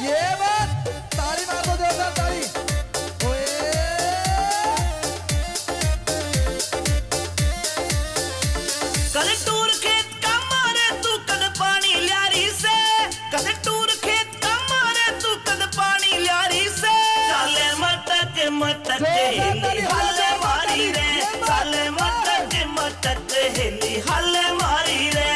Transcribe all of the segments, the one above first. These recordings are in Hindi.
ये बात ताली मार दो जोरदार ताली। ओए कद टूर खेत का मारे तू कद पानी ल्यारी से, कद टूर खेत का मारे तू कद पानी ल्यारी से। चाले मटक मटक हेली हल्ले मारी रे, चाले मटक मटक हेली हल्ले मारी रे।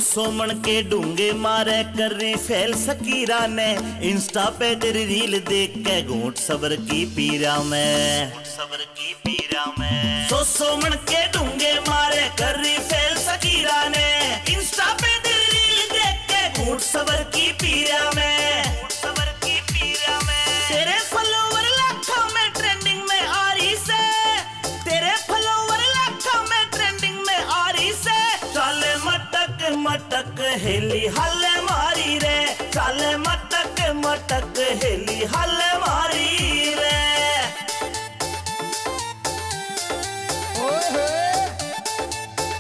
सो मन के डूंगे मारे कर रही फैल सकीरा ने, इंस्टा पे तेरी रील देख के घूंट सबर की पीरा में, सबर की पीरा में। सो मन के डूंगे मारे कर रही फैल सकीरा ने, इंस्टा पे तेरी रील देख के घूंट सबर की पीरा में, सबर की पीरा में। तेरे फॉलोवर लाखों में ट्रेंडिंग में आ रही से, तेरे फॉलोवर लाखों में ट्रेंडिंग में आ रही से। चाले मटक मटक हेली हल्ले मारी रे, चाले मटक मटक हेली हल्ले मारी रे। ओए होए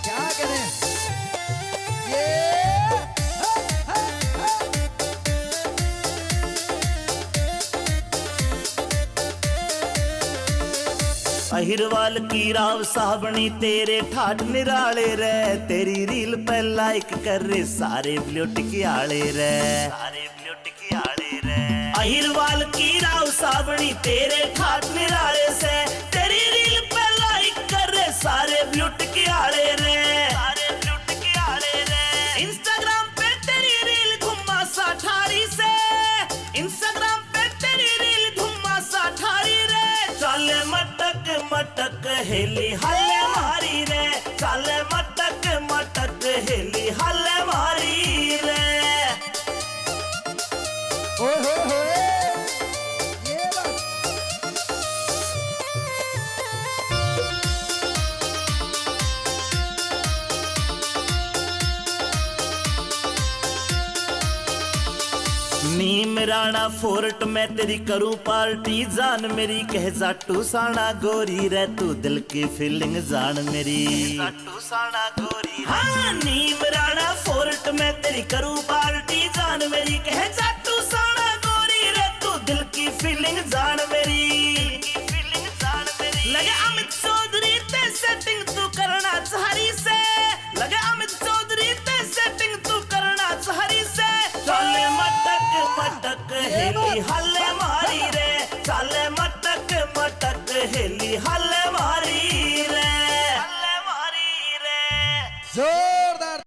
क्या करें ये अहिरवाल की राव साबणी तेरे ठाठ निराले रे, तेरी रील पे लाइक कर रे सारे ब्लूटिक आले रे, सारे ब्लूटिक आले रे। अहिरवाल की राव साबणी तेरे ठाठ निराले से, तेरी रील पे लाइक कर रे सारे ब्लूटिक आले रे, सारे ब्लूटिक आले रे। इंस्टाग्राम पे तेरी रील घुमा सा ठारी से, इंस्टाग्राम पे तेरी रील घुमा सा ठारी रे। चाले मटक मटक हेली हल्ले मारी रे, चाले मटक मटक हेली हल्ले मारी रे। ओए होए होए ये बात नीम राणा फोर्ट में तेरी करूं पार्टी, जान मेरी कह जाटू साना गोरी रे, तू दिल की फीलिंग जान मेरी जाटू साना गोरी। हाँ नीम राणा फोर्ट में तेरी करूं पार्टी, जान मेरी कह जाटू साना गोरी रे, तू दिल की फीलिंग जान मेरी, फीलिंग जान मेरी। लगे अमित चौधरी ते सेटिंग तू करना चाहरी से, लगे अमित चौधरी ते सेटिंग तू करना चाहरी से। चाले मटक मटक हेली हल्ले मारी रे, चाले मटक मटक हेली हल्ले